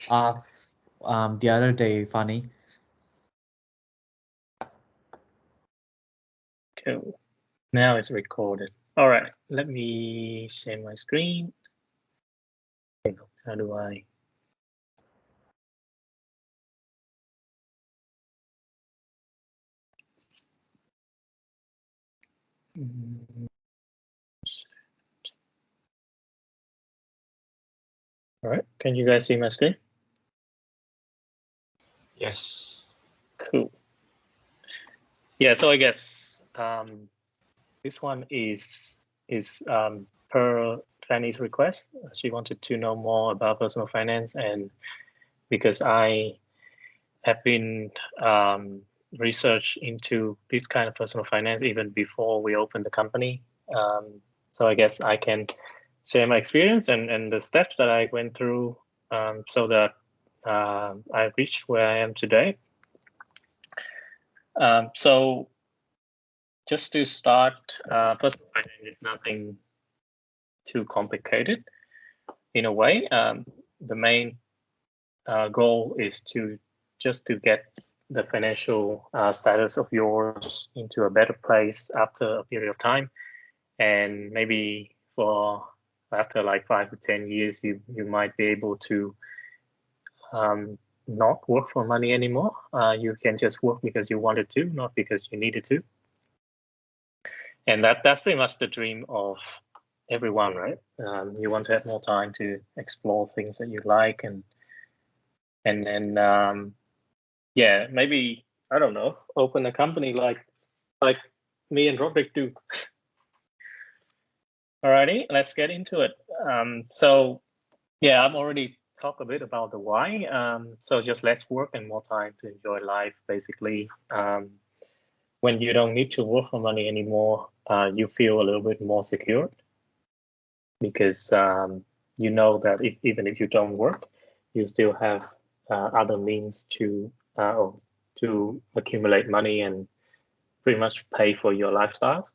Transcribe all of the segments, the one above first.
asked the other day, Fanny. Cool. Now it's recorded. All right, let me share my screen. How do I? All right, can you guys see my screen? Yes. Cool. Yeah, so I guess this one is per Fanny's request. She wanted to know more about personal finance, and because I have been research into this kind of personal finance even before we opened the company. So I guess I can share my experience and the steps that I went through so that I reached where I am today. So just to start, personal finance is nothing too complicated in a way. The main goal is to get the financial status of yours into a better place after a period of time, and maybe for after like 5 to 10 years, you might be able to not work for money anymore. You can just work because you wanted to, not because you needed to. And that's pretty much the dream of everyone, right? You want to have more time to explore things that you like, and then yeah, maybe, I don't know, open a company like me and Roderick do. Alrighty, let's get into it. So yeah, I've already talked a bit about the why. So just less work and more time to enjoy life, basically. When you don't need to work for money anymore, you feel a little bit more secure, because you know that even if you don't work, you still have other means to accumulate money and pretty much pay for your lifestyle.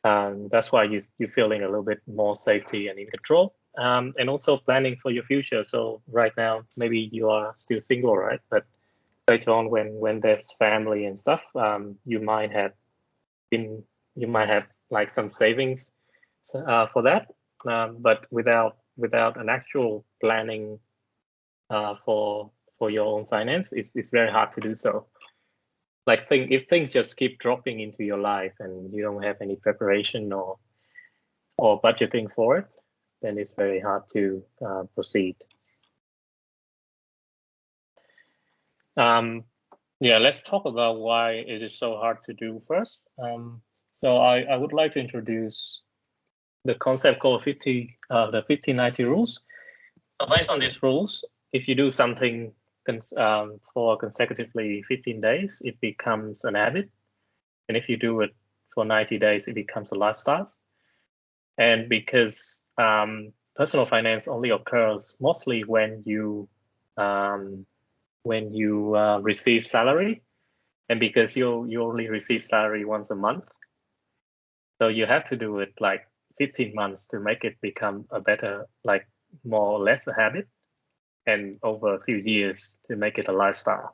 That's why you're feeling a little bit more safety and in control, and also planning for your future. So right now, maybe you are still single, right? But later on, when there's family and stuff, you might have like some savings for that, but without an actual planning for your own finance, it's very hard to do so. Like if things just keep dropping into your life and you don't have any preparation or budgeting for it, then it's very hard to proceed. Yeah, let's talk about why it is so hard to do first. So I would like to introduce the concept called the 50-90 rules. So based on these rules, if you do something for consecutively 15 days, it becomes an habit. And if you do it for 90 days, it becomes a lifestyle. And because personal finance only occurs mostly when you receive salary, and because you only receive salary once a month, so you have to do it like 15 months to make it become a better, like more or less a habit, and over a few years to make it a lifestyle.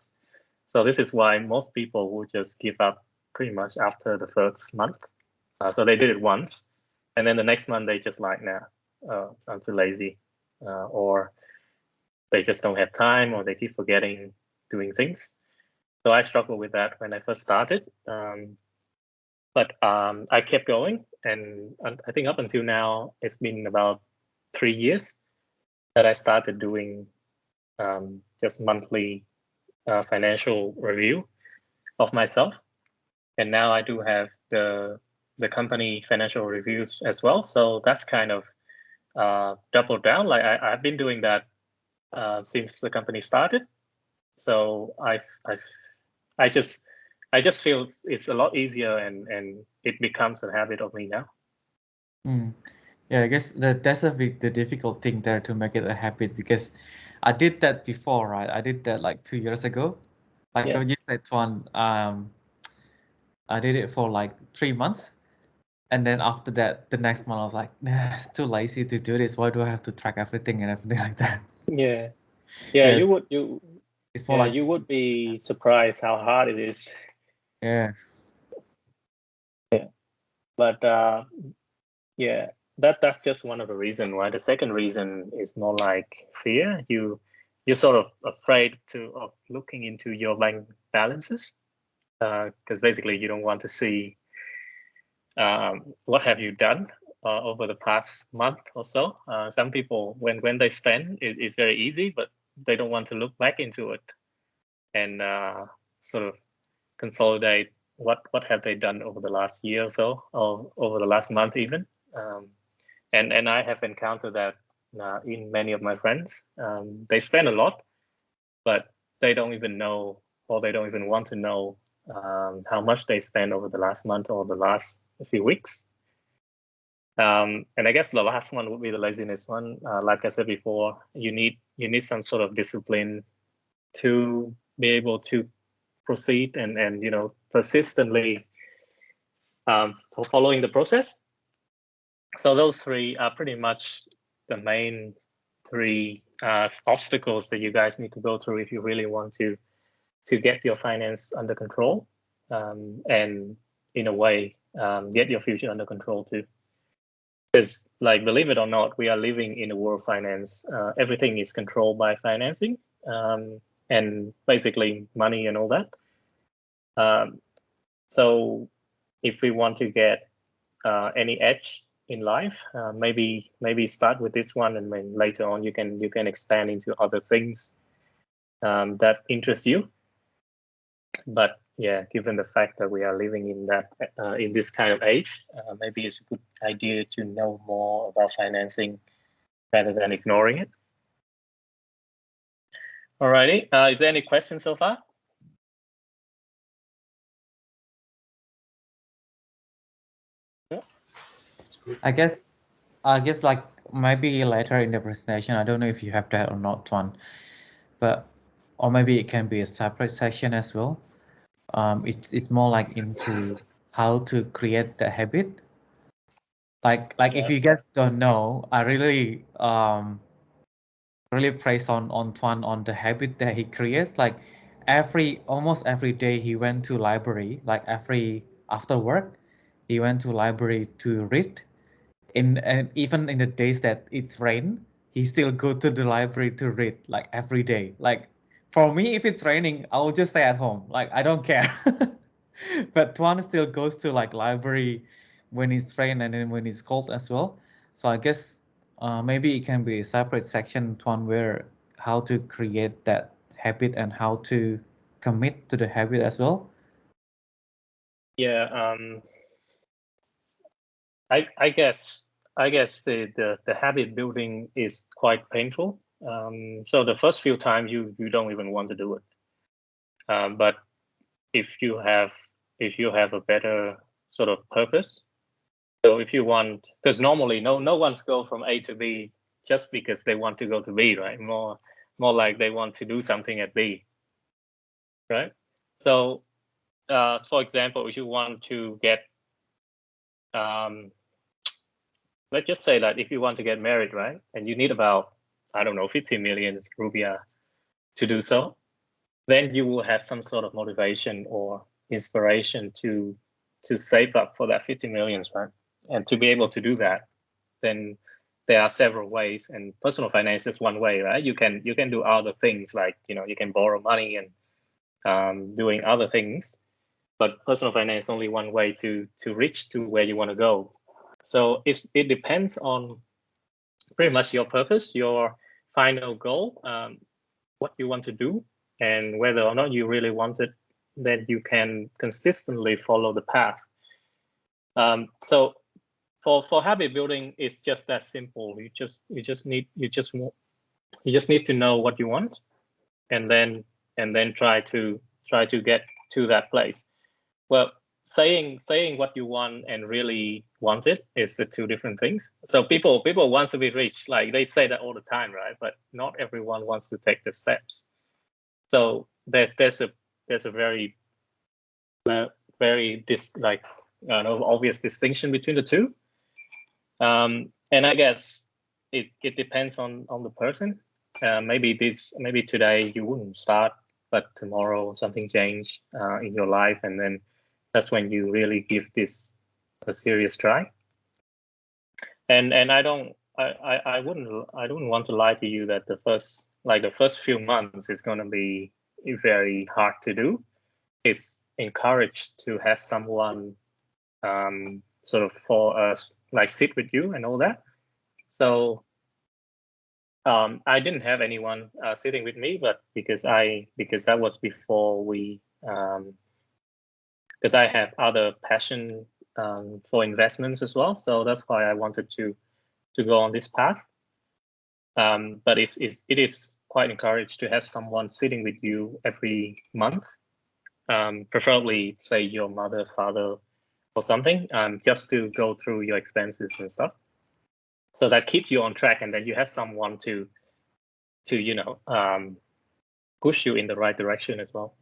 So this is why most people will just give up pretty much after the first month. So they did it once, and then the next month they just like, nah, I'm too lazy, or they just don't have time, or they keep forgetting doing things. So I struggled with that when I first started, but I kept going, and I think up until now it's been about 3 years that I started doing just monthly financial review of myself, and now I do have the company financial reviews as well. So that's kind of doubled down. Like I've been doing that since the company started. So I just feel it's a lot easier, and it becomes a habit of me now. Yeah, I guess that's the difficult thing there to make it a habit, because I did that before, right? I did that like 2 years ago. Like Yeah. you said, one, I did it for like 3 months. And then after that, the next month I was like, nah, too lazy to do this. Why do I have to track everything and everything like that? Yeah, Yeah, it's more like you would be surprised how hard it is. yeah. But yeah, that's just one of the reasons why. The second reason is more like fear. You're sort of afraid of looking into your bank balances, because basically you don't want to see what have you done over the past month or so. Some people, when they spend, it's very easy, but they don't want to look back into it and sort of consolidate what have they done over the last year or so, or over the last month even. And I have encountered that in many of my friends. They spend a lot, but they don't even know, or they don't even want to know how much they spend over the last month or the last few weeks. And I guess the last one would be the laziness one. Like I said before, you need some sort of discipline to be able to proceed and persistently for following the process. So those three are pretty much the main three obstacles that you guys need to go through if you really want to get your finance under control, and in a way get your future under control too. Because, like, believe it or not, we are living in a world of finance. Everything is controlled by financing, and basically money and all that. So if we want to get any edge in life, maybe start with this one, and then later on you can expand into other things that interest you. But yeah, given the fact that we are living in that in this kind of age, maybe it's a good idea to know more about financing rather than ignoring it. Alrighty, is there any questions so far? I guess like maybe later in the presentation, I don't know if you have that or not, Tuan, but or maybe it can be a separate section as well. It's more like into how to create the habit. Like if you guys don't know, I really praise on Tuan on the habit that he creates. Like almost every day he went to library, like after work, he went to library to read. And even in the days that it's rain, he still go to the library to read, like every day. Like for me, if it's raining, I will just stay at home. Like I don't care. But Tuan still goes to like library when it's rain and then when it's cold as well. So I guess maybe it can be a separate section, Tuan, where how to create that habit and how to commit to the habit as well. Yeah, I guess the habit building is quite painful. So the first few times you don't even want to do it. But if you have a better sort of purpose, so if you want, because normally no one's go from A to B just because they want to go to B, right? More like they want to do something at B, right? So for example, if you want to get let's just say that if you want to get married, right, and you need about, I don't know, 50 million rupiah to do so, then you will have some sort of motivation or inspiration to save up for that 50 millions, right? And to be able to do that, then there are several ways, and personal finance is one way, right? You can do other things, like you can borrow money and doing other things, but personal finance is only one way to reach to where you want to go. So it depends on pretty much your purpose, your final goal, what you want to do, and whether or not you really want it, then you can consistently follow the path. So for habit building, it's just that simple. You just need to know what you want, and then try to get to that place. Well, saying what you want and really want it is the two different things. So people want to be rich, like they say that all the time, right? But not everyone wants to take the steps. So there's a very obvious distinction between the two. And I guess it depends on the person. maybe today you wouldn't start, but tomorrow something changed in your life, and then that's when you really give this a serious try. And I don't want to lie to you that the first few months is going to be very hard to do. It's encouraged to have someone sort of for us like sit with you and all that. So I didn't have anyone sitting with me, but because that was before we because I have other passion for investments as well. So that's why I wanted to go on this path. But it is quite encouraged to have someone sitting with you every month, preferably say your mother, father, or something, just to go through your expenses and stuff. So that keeps you on track, and then you have someone to push you in the right direction as well.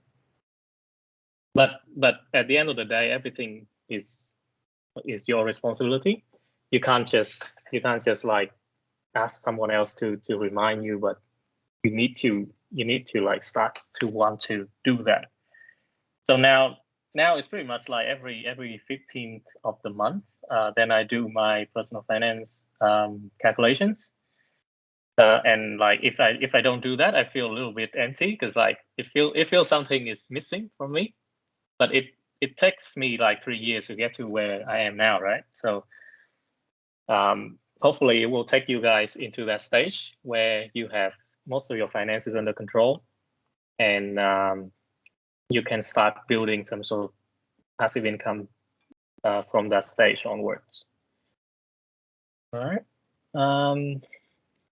But at the end of the day, everything is your responsibility. You can't just like ask someone else to remind you, but you need to like start to want to do that. So now it's pretty much like every 15th of the month, then I do my personal finance calculations. And like if I don't do that, I feel a little bit empty, because like it feels something is missing from me. But it takes me like 3 years to get to where I am now, right? So hopefully it will take you guys into that stage where you have most of your finances under control, and you can start building some sort of passive income from that stage onwards. All right.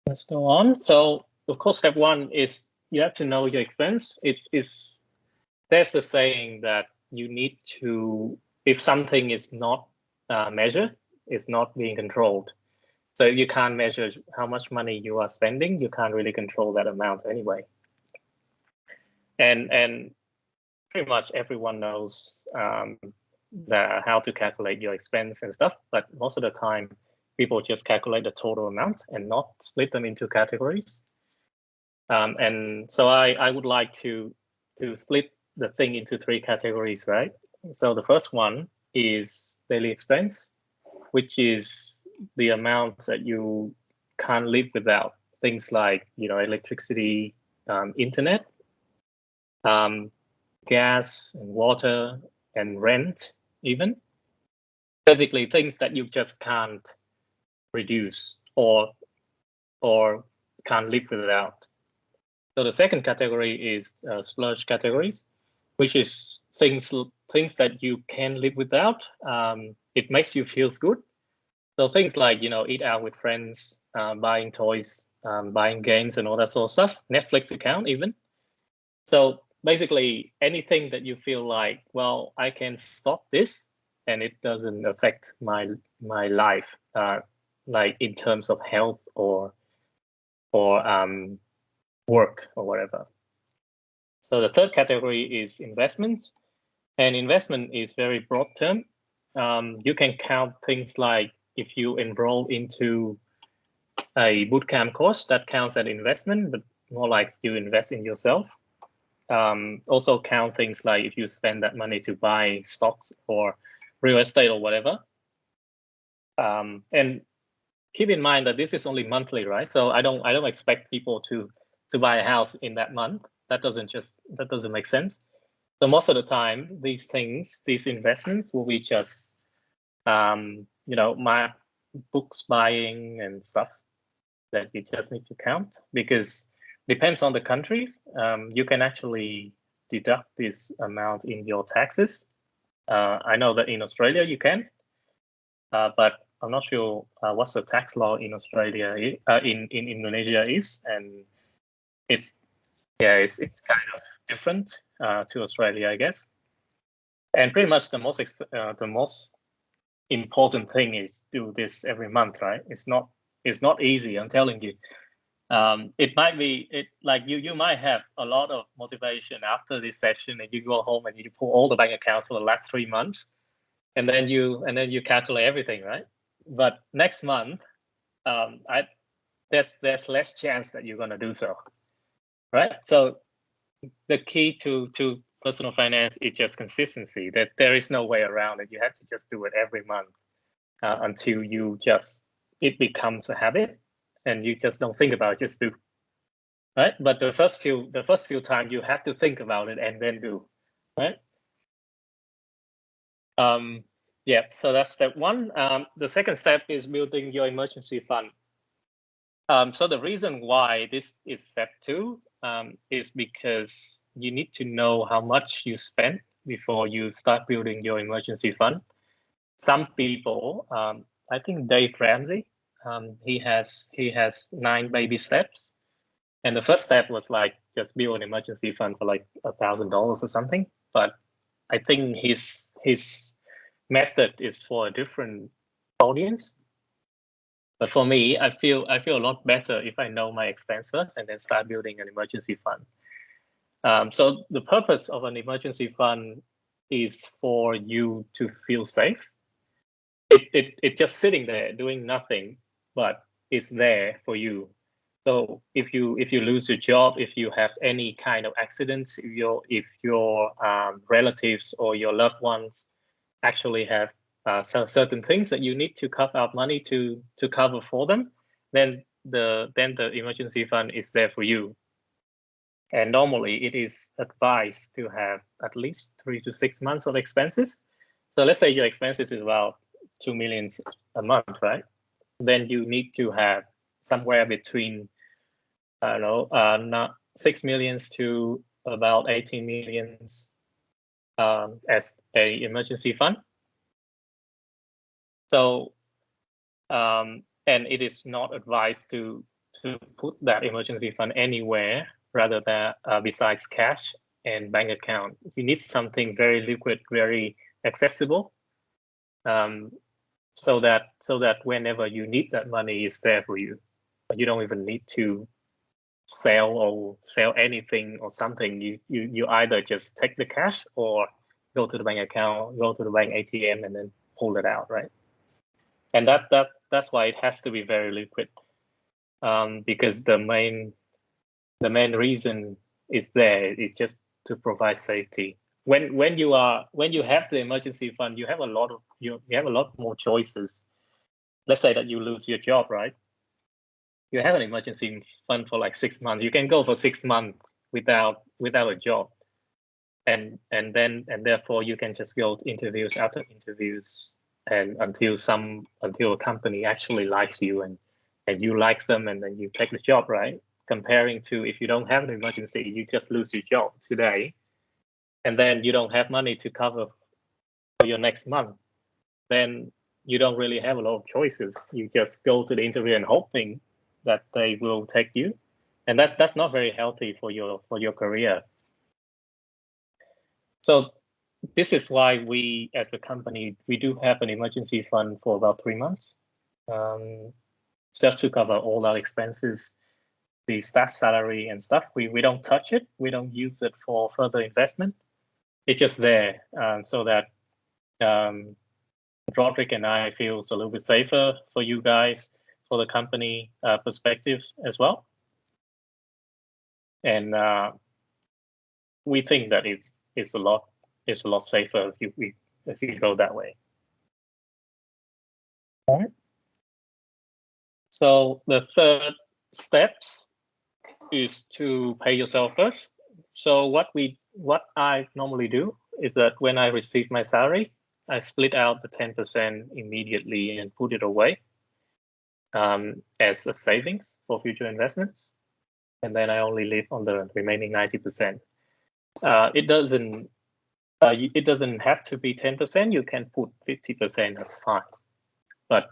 Let's go on. So of course, step one is you have to know your expense. There's a saying that you need to, if something is not measured, it's not being controlled. So if you can't measure how much money you are spending, you can't really control that amount anyway. And pretty much everyone knows how to calculate your expense and stuff, but most of the time people just calculate the total amount and not split them into categories. And so I would like to split the thing into 3 categories, right? So the first one is daily expense, which is the amount that you can't live without. Things like, electricity, internet, gas and water and rent, even. Basically things that you just can't reduce or can't live without. So the second category is splurge categories, which is things that you can live without. It makes you feel good. So things like, eat out with friends, buying toys, buying games and all that sort of stuff, Netflix account even. So basically anything that you feel like, well, I can stop this and it doesn't affect my life, like in terms of health or work or whatever. So the third category is investments, and investment is very broad term. You can count things like if you enroll into a bootcamp course, that counts as investment, but more like you invest in yourself. Also count things like if you spend that money to buy stocks or real estate or whatever. And keep in mind that this is only monthly, right? So I don't expect people to buy a house in that month. That doesn't make sense. So most of the time, these investments will be just, my books buying and stuff that you just need to count, because depends on the countries. You can actually deduct this amount in your taxes. I know that in Australia you can, but I'm not sure what's the tax law in Australia, in Indonesia is, and it's kind of different to Australia, I guess. And pretty much the most important thing is do this every month, right? It's not easy, I'm telling you. It might be like you might have a lot of motivation after this session, and you go home and you pull all the bank accounts for the last 3 months, and then you calculate everything, right? But next month, there's less chance that you're going to do so, right? So the key to personal finance is just consistency. That there is no way around it. You have to just do it every month until it becomes a habit, and you just don't think about it, just do. Right, but the first few times you have to think about it and then do, right? Yeah, so that's step one. The second step is building your emergency fund. So the reason why this is step two is because you need to know how much you spend before you start building your emergency fund. Some people, I think Dave Ramsey, he has 9 baby steps. And the first step was like just build an emergency fund for like $1,000 or something. But I think his method is for a different audience. But for me, I feel a lot better if I know my expense first and then start building an emergency fund. So the purpose of an emergency fund is for you to feel safe. It just sitting there doing nothing, but it's there for you. So if you lose your job, if you have any kind of accidents, if your relatives or your loved ones actually have certain things that you need to cover out money to cover for them, then the emergency fund is there for you. And normally it is advised to have at least 3 to 6 months of expenses. So let's say your expenses is about 2 million a month, right? Then you need to have somewhere between, I don't know, not 6 millions to about 18 millions as a emergency fund. So, and it is not advised to put that emergency fund anywhere rather than besides cash and bank account. You need something very liquid, very accessible, so that whenever you need that money, is there for you. You don't even need to sell anything or something. You either just take the cash or go to the bank account, go to the bank ATM, and then pull it out, right? And that's why it has to be very liquid, because the main reason is there is just to provide safety. When you have the emergency fund, you have a lot more choices. Let's say that you lose your job, right? You have an emergency fund for like 6 months. You can go for 6 months without a job, and therefore you can just go to interviews after interviews, and until a company actually likes you and you like them, and then you take the job, right? Comparing to if you don't have an emergency, you just lose your job today, and then you don't have money to cover for your next month, then you don't really have a lot of choices. You just go to the interview and hoping that they will take you, and that's not very healthy for your career. So this is why we, as a company, we do have an emergency fund for about 3 months, just to cover all our expenses, the staff salary and stuff. We don't touch it. We don't use it for further investment. It's just there so that Roderick and I feel a little bit safer for you guys, for the company perspective as well. And we think that it's a lot safer if you go that way. All right. So the third steps is to pay yourself first. So what I normally do is that when I receive my salary, I split out the 10% immediately and put it away as a savings for future investments, and then I only live on the remaining 90%. It doesn't have to be 10%. You can put 50%. That's fine, but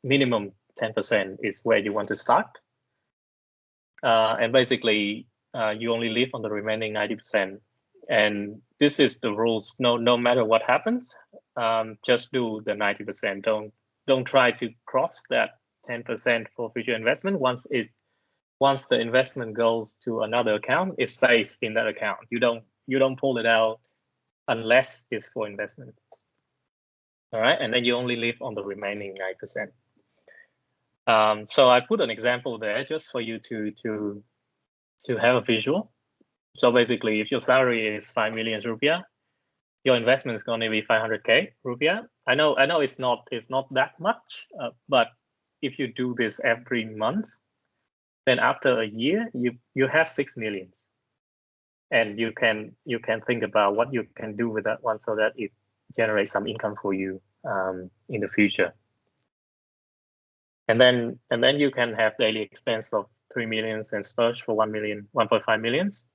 minimum 10% is where you want to start. And basically, you only live on the remaining 90%. And this is the rules. No matter what happens, just do the 90%. Don't try to cross that 10% for future investment. Once the investment goes to another account, it stays in that account. You don't pull it out unless it's for investment. All right, and then you only live on the remaining 9%. So I put an example there just for you to have a visual. So basically, if your salary is 5 million rupiah, your investment is going to be 500k rupiah. I know it's not that much, but if you do this every month, then after a year you have 6 millions, and you can think about what you can do with that one so that it generates some income for you in the future. And then you can have daily expense of 3 millions and splurge for 1 million, 1.5 millions,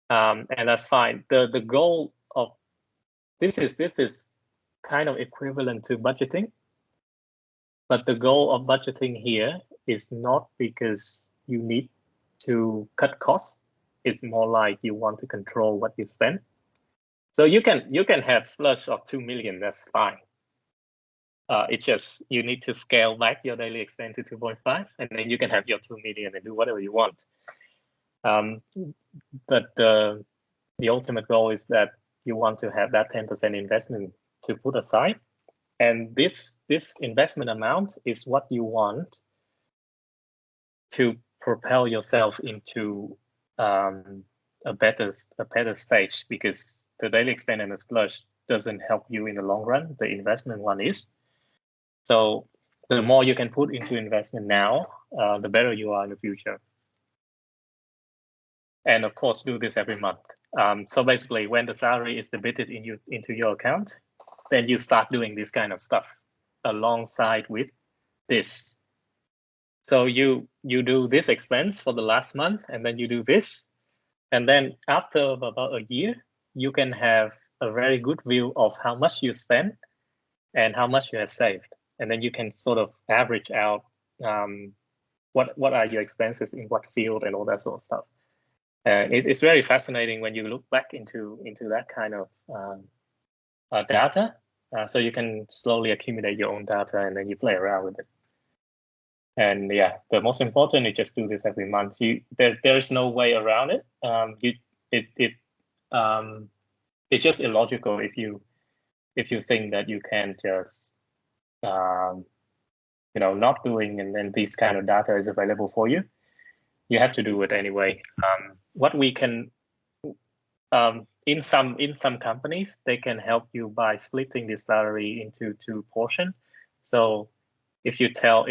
and that's fine. The goal of this is kind of equivalent to budgeting, but the goal of budgeting here is not because you need to cut costs. It's more like you want to control what you spend. So you can have splurge of 2 million. That's fine. It's just you need to scale back your daily expense to 2.5, and then you can have your 2 million and do whatever you want. But the ultimate goal is that you want to have that 10% investment to put aside, and this investment amount is what you want to propel yourself into a better stage, because the daily expense and the splurge doesn't help you in the long run. The investment one is. So the more you can put into investment now, the better you are in the future. And of course, do this every month. So basically, when the salary is debited into your account, then you start doing this kind of stuff alongside with this. So you do this expense for the last month, and then you do this. And then after about a year, you can have a very good view of how much you spend and how much you have saved. And then you can sort of average out what are your expenses in what field and all that sort of stuff. It's very fascinating when you look back into that kind of data. So you can slowly accumulate your own data, and then you play around with it. And yeah, the most important is just do this every month. There is no way around it. It's just illogical if you think that you can just not doing, and then this kind of data is available for you. You have to do it anyway. What we can in some companies, they can help you by splitting the salary into 2 portions. So if you tell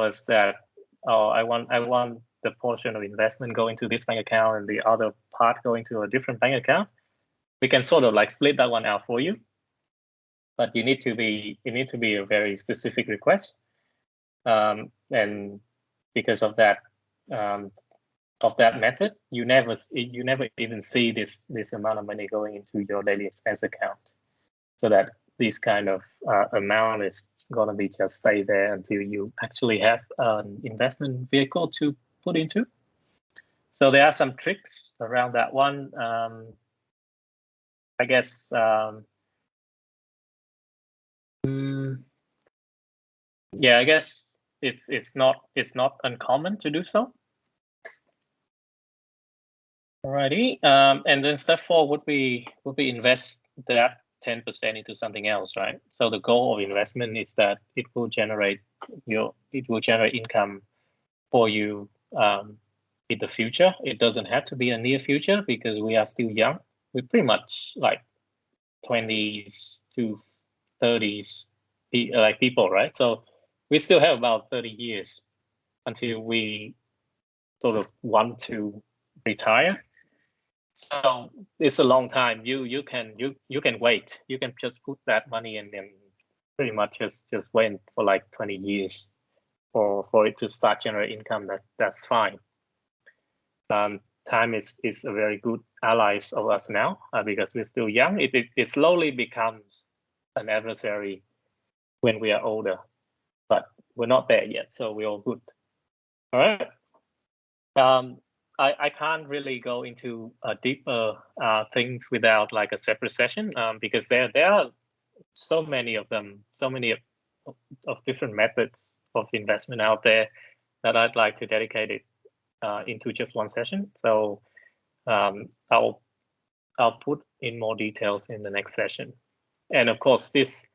us that, oh, I want the portion of investment going to this bank account and the other part going to a different bank account, we can sort of like split that one out for you. But it need to be a very specific request, and because of that method, you never even see this amount of money going into your daily expense account. So that this kind of amount is going to be just stay there until you actually have an investment vehicle to put into. So there are some tricks around that one. I guess yeah, I guess it's not uncommon to do so. Alrighty, and then step 4 would be invest that 10% into something else, right? So the goal of investment is that it will generate income for you in the future. It doesn't have to be a near future, because we are still young. We're pretty much like 20s to 30s like people, right? So we still have about 30 years until we sort of want to retire. So it's a long time. You can wait. You can just put that money in and pretty much just wait for like 20 years for it to start generate income. That's fine. Time is a very good ally of us now, because we're still young. It slowly becomes an adversary when we are older, but we're not there yet, so we're all good. All right. I can't really go into deeper things without like a separate session, because there are so many of them, so many of different methods of investment out there that I'd like to dedicate it into just one session. So I'll put in more details in the next session. And of course, this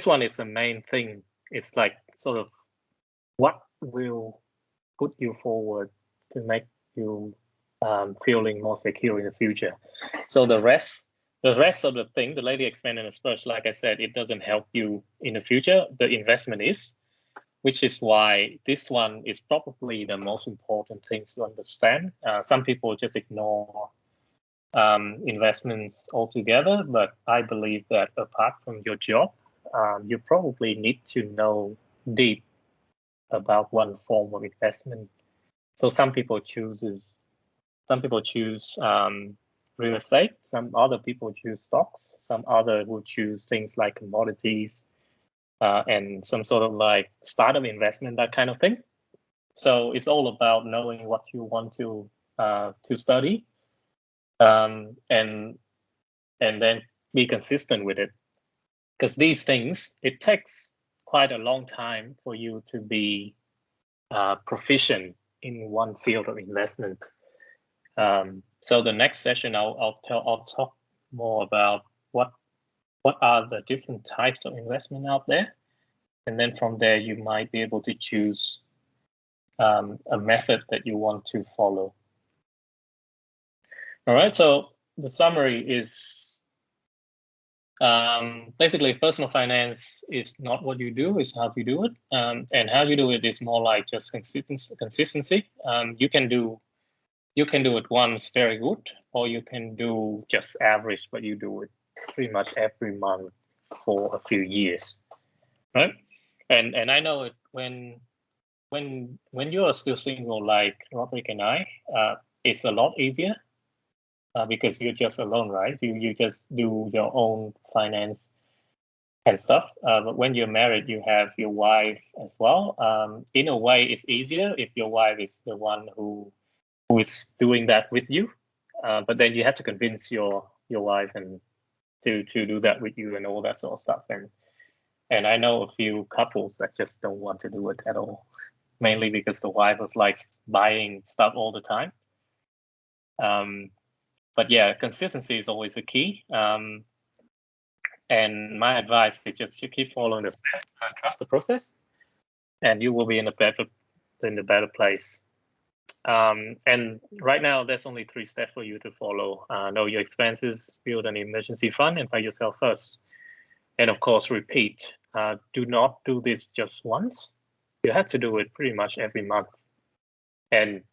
one is the main thing. It's like sort of what will put you forward to make you feeling more secure in the future. So the rest of the thing, the lady expand and splurge, like I said, it doesn't help you in the future. The investment is, which is why this one is probably the most important thing to understand. Some people just ignore investments altogether, but I believe that apart from your job, you probably need to know deep about one form of investment. So some people choose real estate, some other people choose stocks, some other will choose things like commodities, and some sort of like startup investment, that kind of thing. So it's all about knowing what you want to study, and then be consistent with it. Because these things, it takes quite a long time for you to be proficient in one field of investment. So the next session, I'll talk more about what are the different types of investment out there, and then from there you might be able to choose a method that you want to follow. All right. So the summary is basically personal finance is not what you do, it's how you do it, and how you do it is more like just consistency. You can do it once very good, or you can do just average, but you do it pretty much every month for a few years, right? And I know it when you are still single, like Roderick and I, it's a lot easier because you're just alone, right? You just do your own finance and stuff. But when you're married, you have your wife as well. In a way, it's easier if your wife is the one who is doing that with you. But then you have to convince your wife and to do that with you and all that sort of stuff. And I know a few couples that just don't want to do it at all, mainly because the wife was like buying stuff all the time. But yeah, consistency is always the key. And my advice is just to keep following the steps and trust the process, and you will be in a better place. And right now, there's only 3 steps for you to follow. Know your expenses, build an emergency fund, and pay yourself first. And of course, repeat. Do not do this just once. You have to do it pretty much every month. And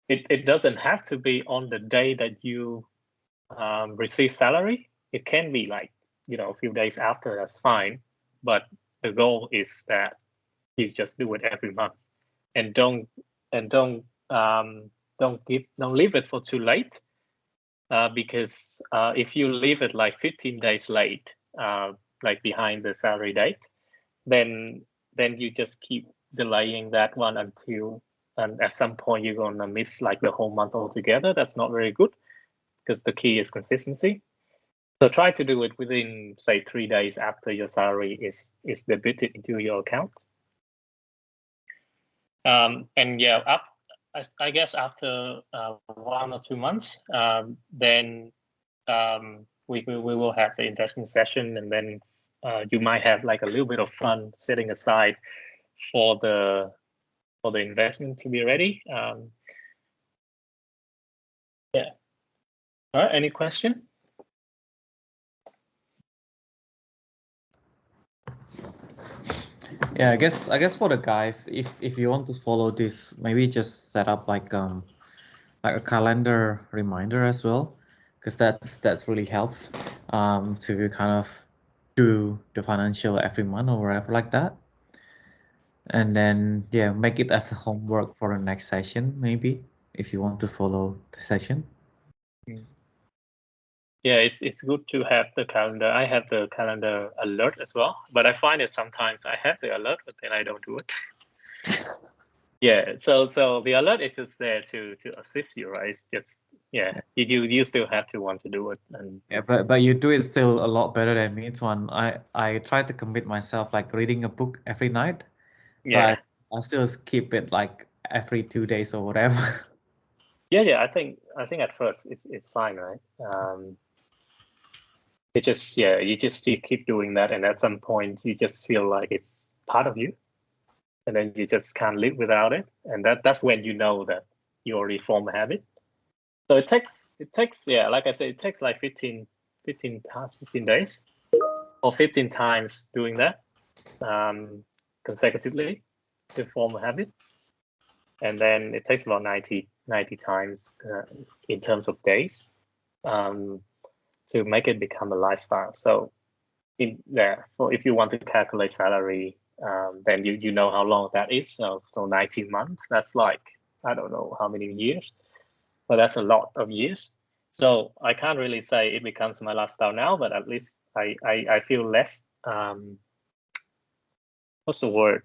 it doesn't have to be on the day that you receive salary. It can be like, a few days after, that's fine. But the goal is that you just do it every month, and don't leave it for too late, because if you leave it like 15 days late, like behind the salary date, then you just keep delaying that one until, and at some point you're gonna miss like the whole month altogether. That's not very good, because the key is consistency. So try to do it within, say, 3 days after your salary is debited into your account. And yeah, I guess after 1 or 2 months, then we will have the investment session, and then you might have like a little bit of fun setting aside for the investment to be ready. Yeah. All right. Any question? Yeah, I guess for the guys, if you want to follow this, maybe just set up like a calendar reminder as well, because that's really helps to kind of do the financial every month or whatever like that. And then yeah, make it as a homework for the next session, maybe, if you want to follow the session. Yeah, it's good to have the calendar. I have the calendar alert as well, but I find that sometimes I have the alert, but then I don't do it. Yeah, so the alert is just there to assist you, right? It's just, yeah, you still have to want to do it. And yeah, but you do it still a lot better than me, Tuan. I try to commit myself like reading a book every night, yeah, but I still skip it like every 2 days or whatever. yeah. I think at first it's fine, right? It just, yeah, you keep doing that, and at some point you just feel like it's part of you. and then you just can't live without it. And that's when you know that you already form a habit. So it takes, yeah, like I said, it takes like 15 days or 15 times doing that consecutively to form a habit. And then it takes about 90 times in terms of days to make it become a lifestyle. So if you want to calculate salary, then you know how long that is. So 19 months, that's like, I don't know how many years, but that's a lot of years. So I can't really say it becomes my lifestyle now, but at least I feel less, what's the word?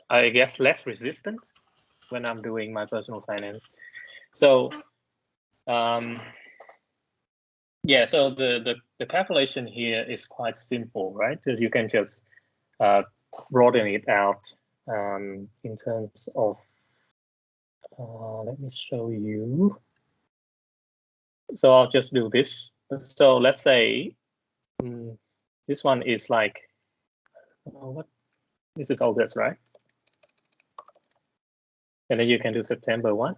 I guess less resistance when I'm doing my personal finance. So yeah, so the calculation here is quite simple, right? Because you can just broaden it out in terms of, let me show you. So I'll just do this. So let's say this one is like, what? This is August, right? And then you can do September 1.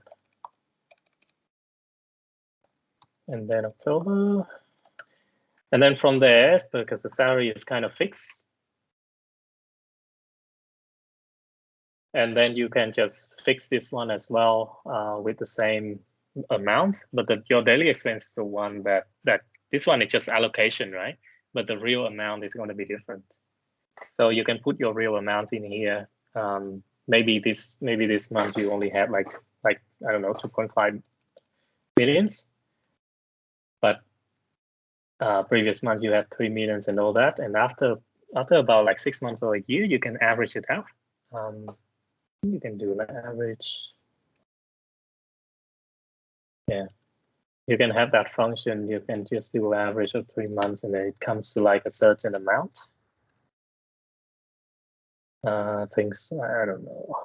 And then October. And then from there, because the salary is kind of fixed, and then you can just fix this one as well with the same amount, but your daily expense is the one that this one is just allocation, right? But the real amount is going to be different. So you can put your real amount in here. Maybe this month you only have like I don't know, 2.5 millions, but previous month you had 3 millions and all that. And after about like 6 months or a year, you can average it out. You can do an average. Yeah, you can have that function. You can just do an average of 3 months, and then it comes to like a certain amount. Things, I don't know.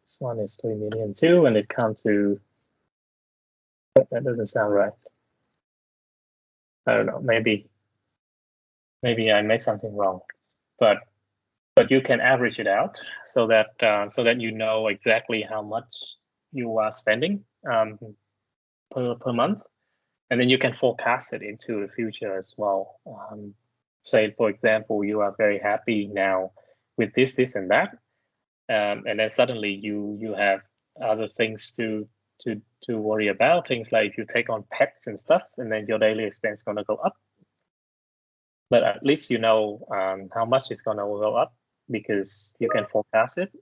This one is 3 million too, and it comes to, that doesn't sound right. I don't know. Maybe I made something wrong, but you can average it out so that you know exactly how much you are spending per month, and then you can forecast it into the future as well. Say, for example, you are very happy now with this and that, and then suddenly you have other things to worry about. Things like if you take on pets and stuff, and then your daily expense is going to go up. But at least you know how much it's going to go up because you can forecast it.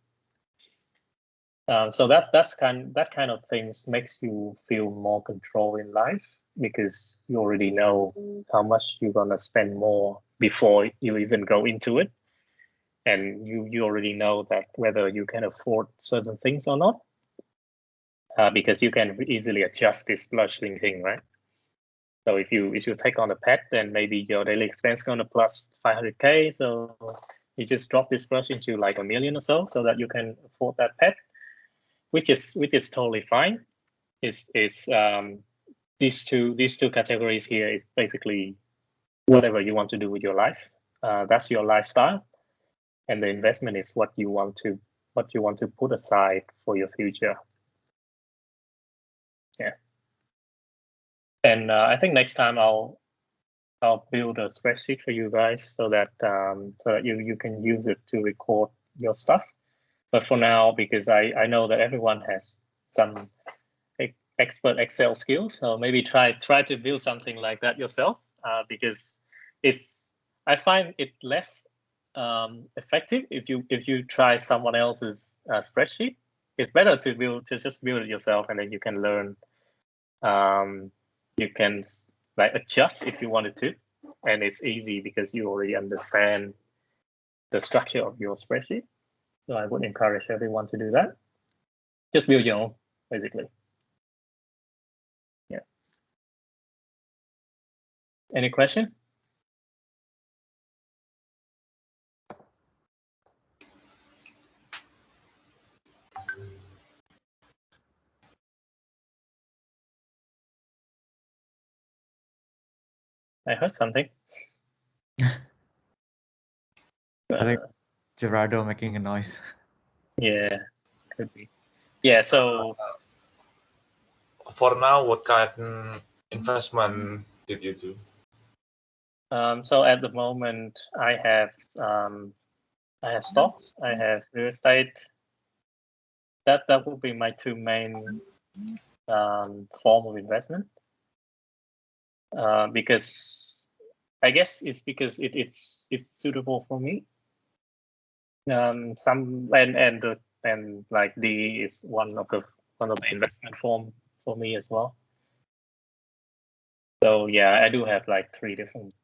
So that kind of things makes you feel more control in life because you already know how much you're gonna spend more before you even go into it, and you already know that whether you can afford certain things or not, because you can easily adjust this splurging thing, right? So if you take on a pet, then maybe your daily expense gonna plus 500K. So you just drop this splurge into like 1 million or so that you can afford that pet, which is totally fine. Is these two categories here is basically whatever you want to do with your life. That's your lifestyle, and the investment is what you want to put aside for your future. Yeah. And I think next time I'll build a spreadsheet for you guys so that you can use it to record your stuff. But for now, because I know that everyone has some expert Excel skills, so maybe try to build something like that yourself, because I find it less effective if you try someone else's spreadsheet. It's better to just build it yourself, and then you can learn. You can like adjust if you wanted to, and it's easy because you already understand the structure of your spreadsheet. So I would encourage everyone to do that. Just build your own, basically. Yeah. Any question? I heard something. I think Gerardo making a noise. Yeah, could be. Yeah, so For now, what kind of investment did you do? so at the moment I have stocks, I have real estate. That would be my two main form of investment. Because I guess it's because it's suitable for me. Some and like D is one of the investment form for me as well. So yeah, I do have like 3 different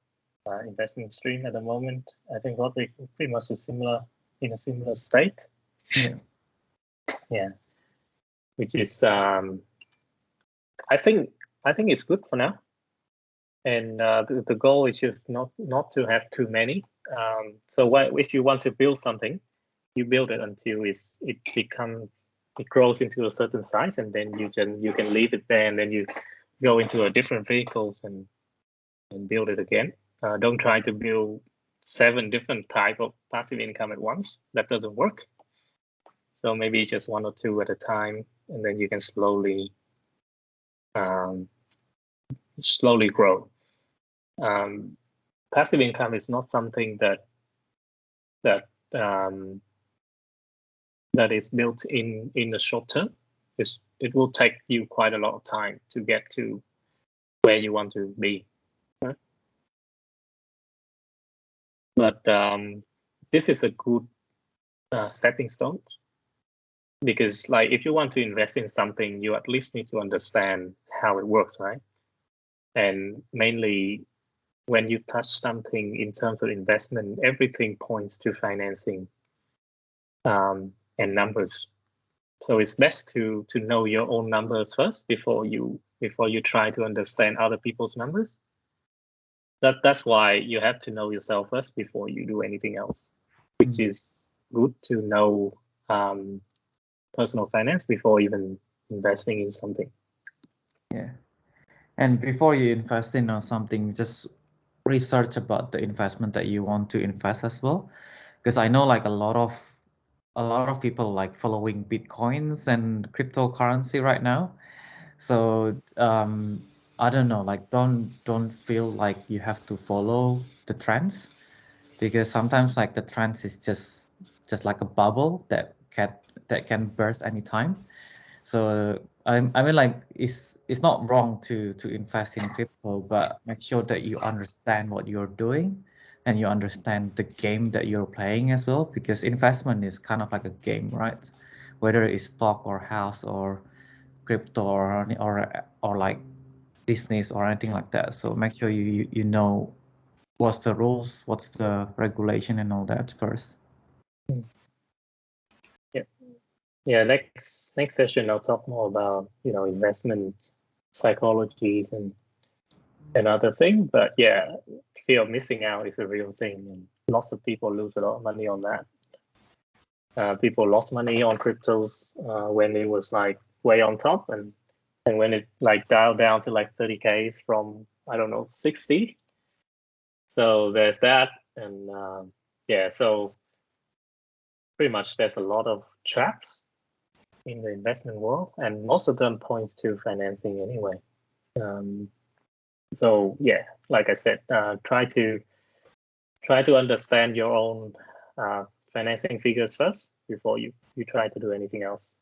investment stream at the moment. I think Roderick pretty much is in a similar state. Yeah. Yeah, which is I think it's good for now. And the goal is just not to have too many. So if you want to build something, you build it until it grows into a certain size, and then you can leave it there, and then you go into a different vehicles and build it again. Don't try to build 7 different type of passive income at once. That doesn't work. So maybe just 1 or 2 at a time, and then you can slowly grow. Passive income is not something that is built in the short term. It will take you quite a lot of time to get to where you want to be. Right? But this is a good stepping stone, because like if you want to invest in something, you at least need to understand how it works, right? And mainly when you touch something in terms of investment, everything points to financing and numbers. So it's best to know your own numbers first before you try to understand other people's numbers. That's why you have to know yourself first before you do anything else, which is good to know personal finance before even investing in something. Yeah. And before you invest in something, just research about the investment that you want to invest as well. Because I know like a lot of people like following Bitcoins and cryptocurrency right now. So I don't know, like don't feel like you have to follow the trends, because sometimes like the trends is just like a bubble that can burst anytime. So I mean like it's not wrong to invest in crypto, but make sure that you understand what you're doing and you understand the game that you're playing as well, because investment is kind of like a game, right? Whether it's stock or house or crypto or like business or anything like that. So make sure you know what's the rules, what's the regulation and all that first. Yeah, next session I'll talk more about investment psychologies and other thing. But yeah, fear of missing out is a real thing, and lots of people lose a lot of money on that. People lost money on cryptos when it was like way on top, and when it like dialed down to like 30Ks from I don't know 60. So there's that, and yeah, so pretty much there's a lot of traps in the investment world, and most of them point to financing anyway. So yeah, like I said, try to understand your own financing figures first before you try to do anything else.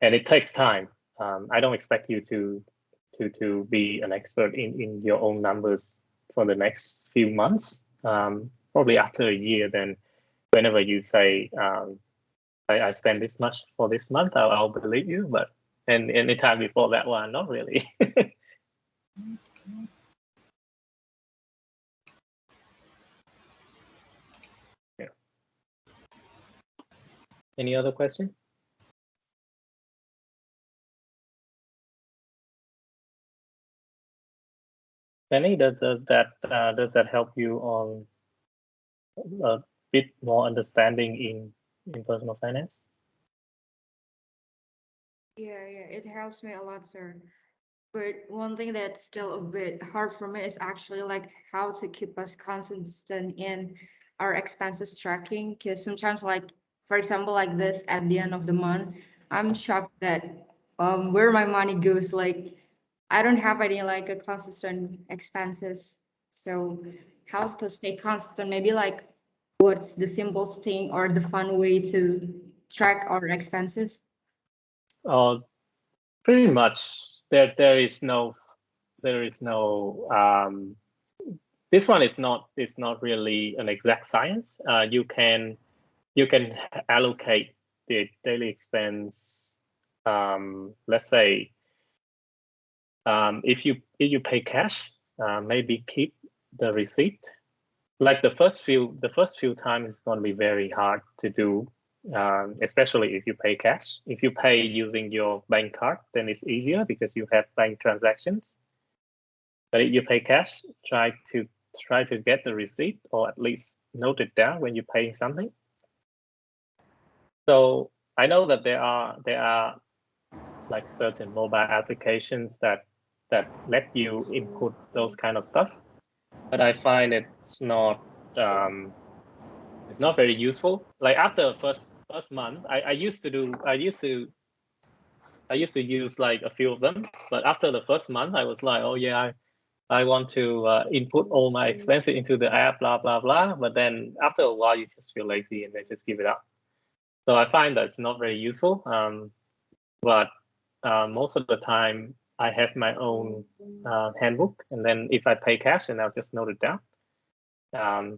And it takes time. I don't expect you to be an expert in your own numbers for the next few months. Probably after a year, then whenever you say I spend this much for this month, I'll believe you. But and any time before that one, not really. Yeah. Any other question? Penny, does that help you on a bit more understanding in personal finance? Yeah, it helps me a lot, sir. But one thing that's still a bit hard for me is actually like how to keep us consistent in our expenses tracking, because sometimes, like for example, like this at the end of the month, I'm shocked that where my money goes. Like I don't have any like a consistent expenses. So how to stay consistent? Maybe like what's the simplest thing or the fun way to track our expenses? Pretty much there is no this one is not really an exact science. You can allocate the daily expense. Let's say if you pay cash, maybe keep the receipt. Like the first few times it's going to be very hard to do, especially if you pay cash. If you pay using your bank card, then it's easier because you have bank transactions. But if you pay cash, try to get the receipt, or at least note it down when you're paying something. So I know that there are like certain mobile applications that let you input those kind of stuff, but I find it's not very useful. Like after the first month, I used to use like a few of them, but after the first month, I was like, oh yeah, I want to input all my expenses into the app, blah blah blah. But then after a while, you just feel lazy and then just give it up. So I find that it's not very useful. But most of the time, I have my own handbook, and then if I pay cash, then I'll just note it down,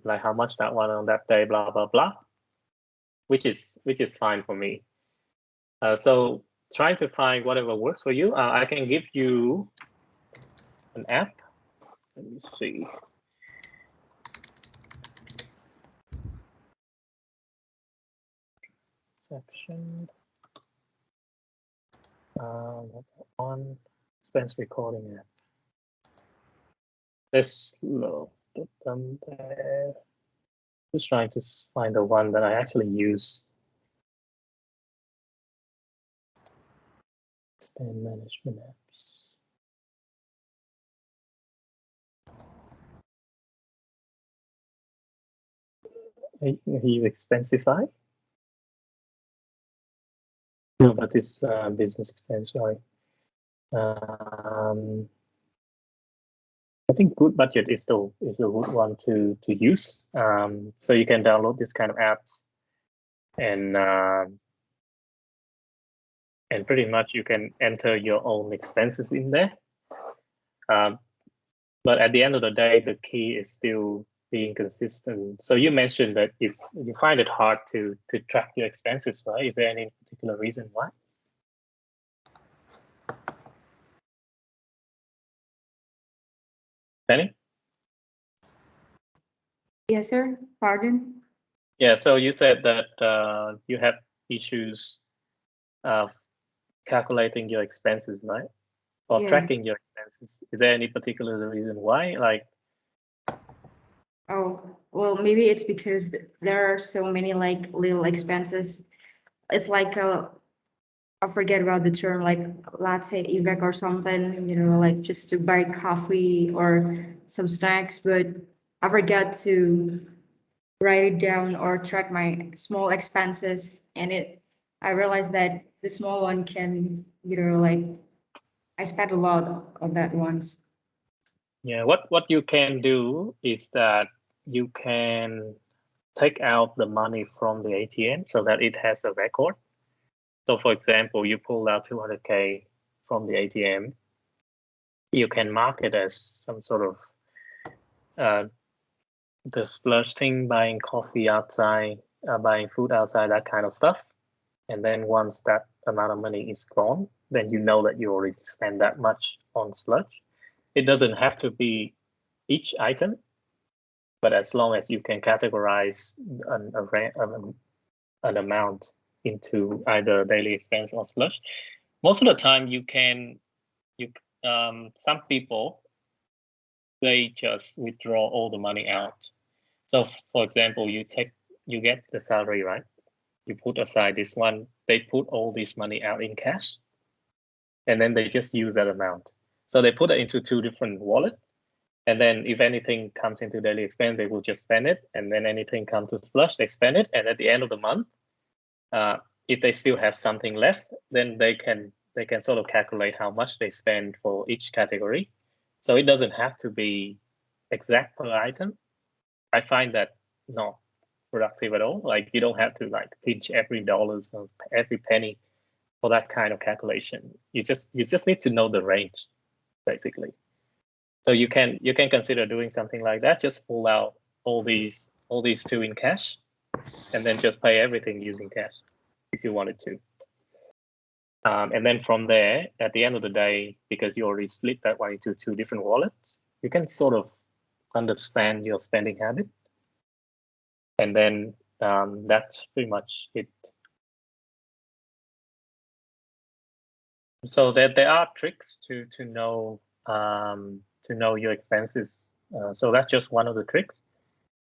like how much that one on that day, blah blah blah, which is fine for me. So trying to find whatever works for you. I can give you an app. Let me see. Section. On expense recording app. Let's load them there. Just trying to find the one that I actually use. Spend management apps. Are you Expensify? No, but it's business expense, sorry. I think Good Budget is the good one to use. So you can download this kind of apps, and pretty much you can enter your own expenses in there. But at the end of the day, the key is still being consistent. So you mentioned that you find it hard to track your expenses, right? Is there any particular reason why? Penny? Yes, sir. Pardon? Yeah, so you said that you have issues of calculating your expenses, right? Or Yeah. tracking your expenses. Is there any particular reason why? Like, Oh, well, maybe it's because there are so many like little expenses. It's like I forget about the term, like latte evac or something, like just to buy coffee or some snacks, but I forgot to write it down or track my small expenses. And I realized that the small one can, like I spent a lot of that once. yeah, what you can do is that you can take out the money from the ATM so that it has a record. So for example, you pull out 200K from the ATM, you can mark it as some sort of the splurge thing, buying coffee outside, buying food outside, that kind of stuff. And then once that amount of money is gone, then you know that you already spent that much on splurge. It doesn't have to be each item, but as long as you can categorize an amount into either daily expense or splurge, most of the time some people, they just withdraw all the money out. So for example, you get the salary, right? You put aside this one, they put all this money out in cash, and then they just use that amount. So they put it into two different wallets. And then if anything comes into daily expense, they will just spend it. And then anything comes to splurge, they spend it. And at the end of the month, if they still have something left, then they can sort of calculate how much they spend for each category. So it doesn't have to be exact per item. I find that not productive at all. Like you don't have to like pinch every dollars or every penny for that kind of calculation. You just need to know the range, basically. So you can consider doing something like that. Just pull out all these two in cash, and then just pay everything using cash if you wanted to. And then from there, at the end of the day, because you already split that one into two different wallets, you can sort of understand your spending habit. And then that's pretty much it. So there are tricks to know your expenses. So that's just one of the tricks.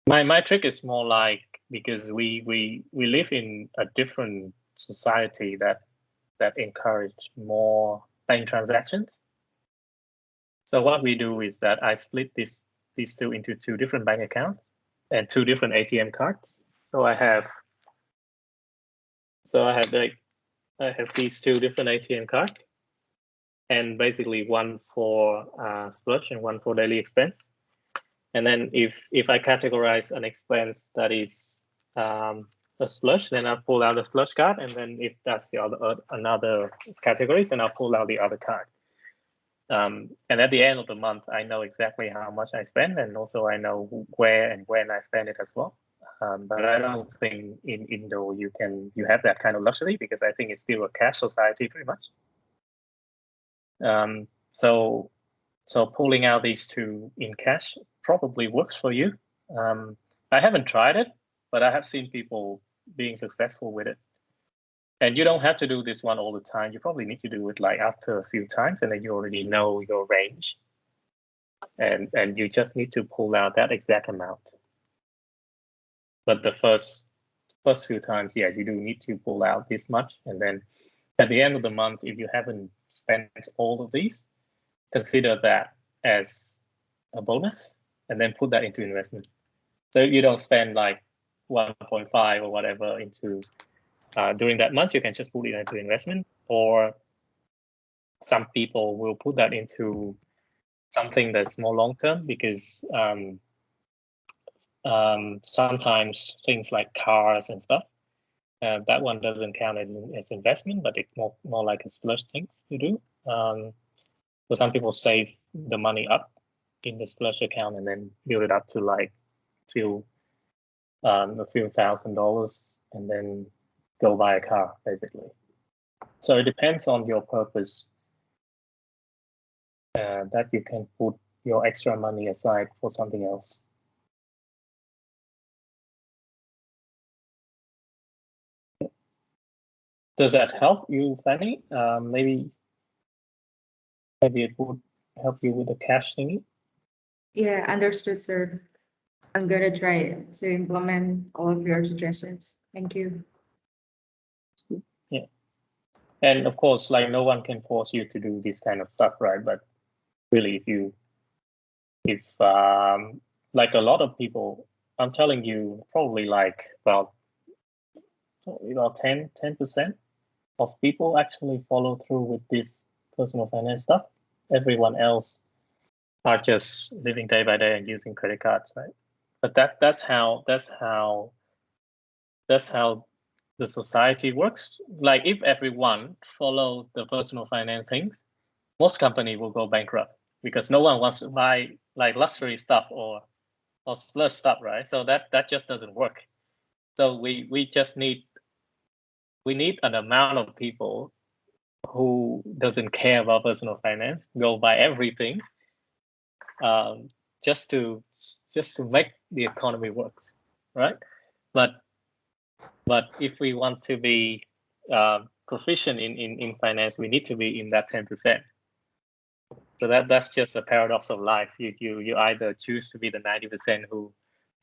My trick is more like, because we live in a different society that encourage more bank transactions. So what we do is that I split these two into two different bank accounts and two different ATM cards. So I have these two different ATM cards, and basically one for splurge and one for daily expense. And then if I categorize an expense that is a splurge, then I'll pull out the splurge card, and then if that's the another categories, then I'll pull out the other card. And at the end of the month, I know exactly how much I spend, and also I know where and when I spend it as well. But I don't think in Indo you have that kind of luxury, because I think it's still a cash society pretty much. So pulling out these two in cash probably works for you. I haven't tried it, but I have seen people being successful with it. And you don't have to do this one all the time. You probably need to do it like after a few times, and then you already know your range. And you just need to pull out that exact amount. But the first few times, yeah, you do need to pull out this much. And then at the end of the month, if you haven't spent all of these, consider that as a bonus, and then put that into investment. So you don't spend like 1.5 or whatever into during that month, you can just put it into investment. Or some people will put that into something that's more long term, because sometimes things like cars and stuff, that one doesn't count as investment, but it's more like a splurge things to do. So some people save the money up in the splurge account and then build it up to like a few $1,000, and then go buy a car, basically. So it depends on your purpose, that you can put your extra money aside for something else. Does that help you, Fanny? Maybe it would help you with the cash thingy. Yeah, understood, sir. I'm gonna try to implement all of your suggestions. Thank you. Yeah. And of course, like no one can force you to do this kind of stuff, right? But really, if like a lot of people, I'm telling you, probably like about 10% of people actually follow through with this personal finance stuff. Everyone else are just living day by day and using credit cards, right? But that's how the society works. Like if everyone follow the personal finance things, most company will go bankrupt, because no one wants to buy like luxury stuff or splurge stuff, right? So that just doesn't work. So we just need an amount of people who doesn't care about personal finance, go buy everything, just to make the economy works, right? But if we want to be proficient in finance, we need to be in that 10%. So that's just a paradox of life. You either choose to be the 90% who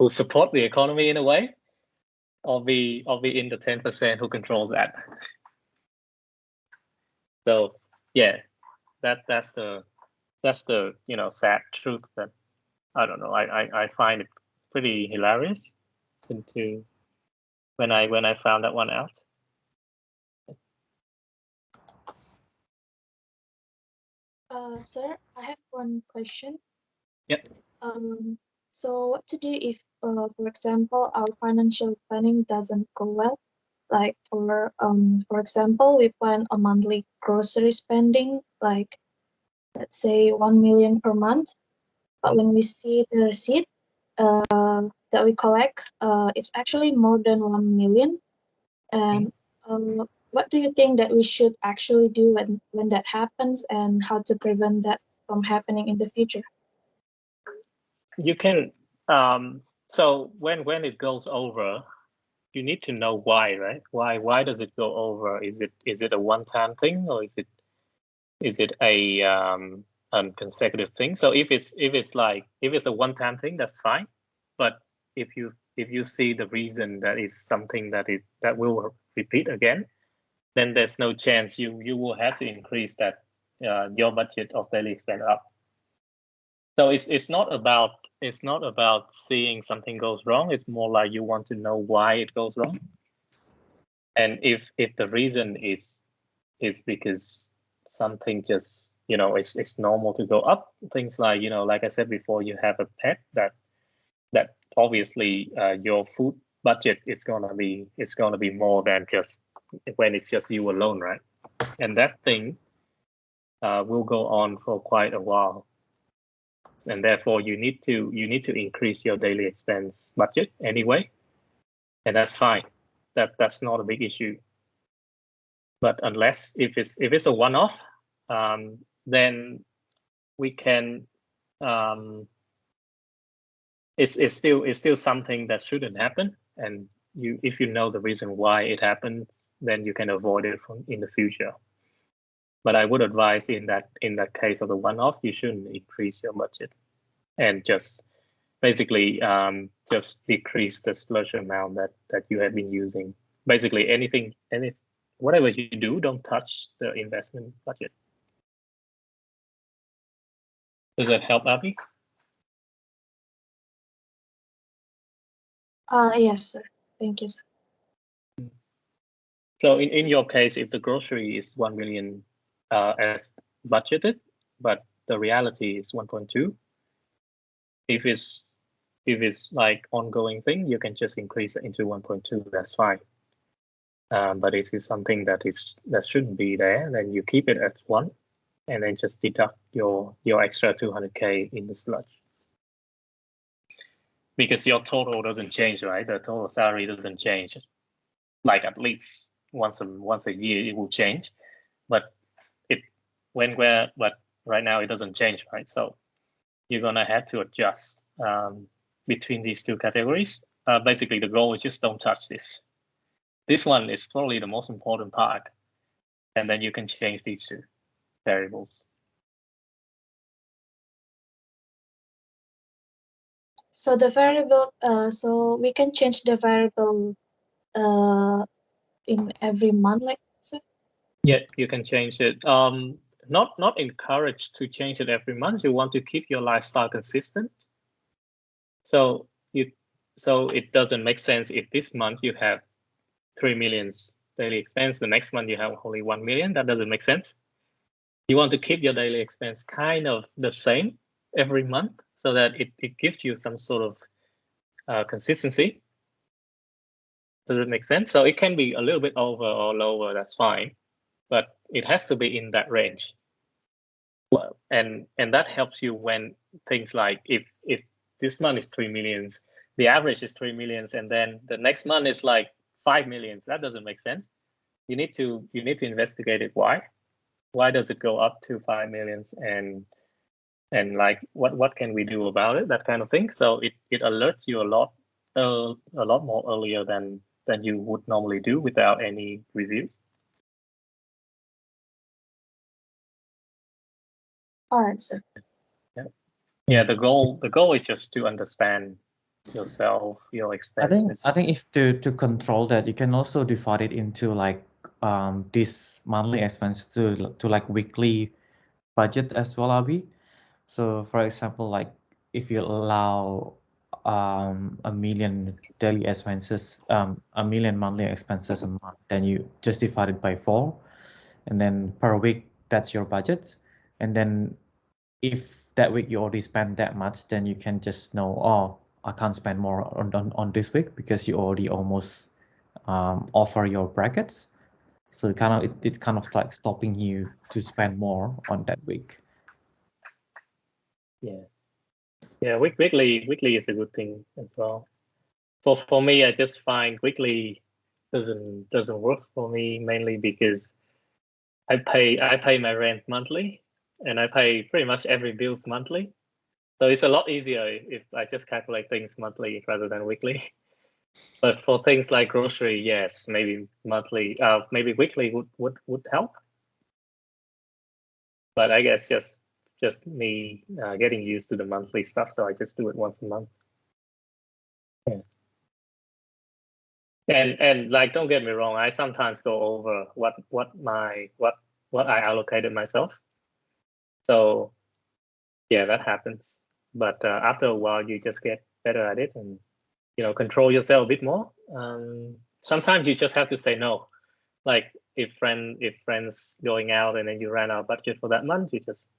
support the economy in a way, or be in the 10% who controls that. So yeah, that's the sad truth that I don't know. I find it pretty hilarious to when I found that one out. Sir, I have one question. Yep. So what to do if, for example, our financial planning doesn't go well? Like for example, we plan a monthly grocery spending, like let's say 1 million per month, but when we see the receipt that we collect, it's actually more than 1 million. And what do you think that we should actually do when that happens, and how to prevent that from happening in the future? You can so when it goes over, you need to know why, right? Why does it go over? Is it a one-time thing, or is it a consecutive thing? So if it's a one-time thing, that's fine. But if you see the reason that is something that will repeat again, then there's no chance you will have to increase that your budget of daily expense up. So it's not about seeing something goes wrong. It's more like you want to know why it goes wrong. And if the reason is because something just, it's normal to go up, things like, like I said before, you have a pet that obviously your food budget is gonna be more than just when it's just you alone, right? And that thing will go on for quite a while. And therefore you need to increase your daily expense budget anyway, and that's fine. That's not a big issue. But unless if it's a one-off, then we can. It's still something that shouldn't happen, and if you know the reason why it happens, then you can avoid it in the future. But I would advise in that case of the one-off, you shouldn't increase your budget, and just basically just decrease the splurge amount that you have been using. Basically whatever you do, don't touch the investment budget. Does that help, Avi? Yes, sir. Thank you, sir. So in your case, if the grocery is 1 million as budgeted, but the reality is 1.2, if it's like ongoing thing, you can just increase it into 1.2. That's fine. But if it's something that shouldn't be there, then you keep it at 1, and then just deduct your extra 200K in the splurge. Because your total doesn't change, right? The total salary doesn't change. Like at least once a year it will change, but right now it doesn't change, right? So you're gonna have to adjust between these two categories. Basically, the goal is just don't touch this. This one is probably the most important part, and then you can change these two variables. So the variable, so we can change the variable in every month, like so? Yeah, you can change it. Not encouraged to change it every month. You want to keep your lifestyle consistent. So it doesn't make sense if this month you have 3 million daily expense, the next month you have only 1 million. That doesn't make sense. You want to keep your daily expense kind of the same every month, so that it gives you some sort of consistency. Does it make sense? So it can be a little bit over or lower, that's fine, but it has to be in that range. Well, and that helps you when things like if this month is 3 million, the average is 3 million, and then the next month is like 5 million. That doesn't make sense. You need to investigate it. Why does it go up to 5 million, and like what can we do about it? That kind of thing. So it alerts you a lot more earlier than you would normally do without any reviews. All right, sir. Yeah. The goal is just to understand yourself, your expenses. I think if to control that, you can also divide it into like this monthly expense to like weekly budget as well, Abby. So for example, like if you allow 1 million daily expenses, 1 million monthly expenses a month, then you just divide it by 4, and then per week that's your budget. And then if that week you already spend that much, then you can just know, oh, I can't spend more on this week because you already almost offer your brackets. So it's kind of like stopping you to spend more on that week. Yeah, weekly is a good thing as well. For me, I just find weekly doesn't work for me, mainly because I pay my rent monthly, and I pay pretty much every bills monthly. So it's a lot easier if I just calculate things monthly rather than weekly. But for things like grocery, yes, maybe monthly, maybe weekly would help. But I guess just me getting used to the monthly stuff, so I just do it once a month. Yeah. And like, don't get me wrong, I sometimes go over what I allocated myself. So yeah, that happens. But after a while, you just get better at it, and control yourself a bit more. Sometimes you just have to say no. Like if friends going out and then you ran out of budget for that month, you just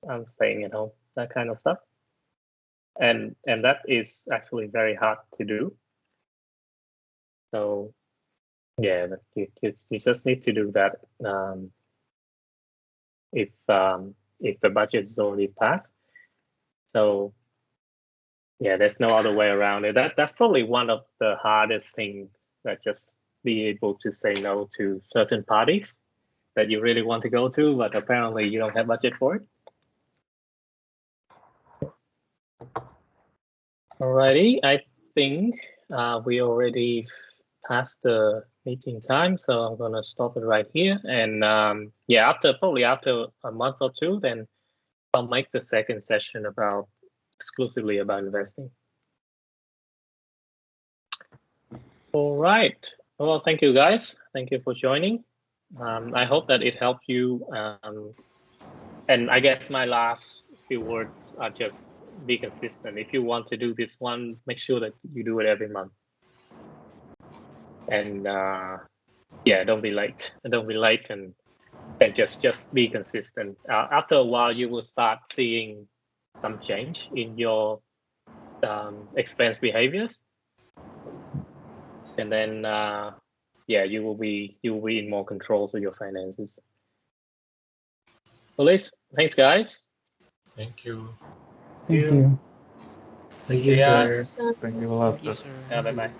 I'm staying at home. That kind of stuff. And that is actually very hard to do. So yeah, you just need to do that if the budget is already passed. So yeah, there's no other way around it. That's probably one of the hardest things, that just be able to say no to certain parties that you really want to go to, but apparently you don't have budget for it. Alrighty, I think we already passed the meeting time, so I'm gonna stop it right here. And yeah, probably after a month or two, then I'll make the second session exclusively about investing. All right. Well, thank you guys. Thank you for joining. I hope that it helped you. And I guess my last few words are just be consistent. If you want to do this one, make sure that you do it every month. And yeah, don't be late. Don't be late, and just be consistent. After a while, you will start seeing some change in your expense behaviors, and then yeah, you will be in more control of your finances. Well, thanks, guys. Thank you. Thank you. Thank you, Yeah. sir. So Thank you a lot. Bye bye.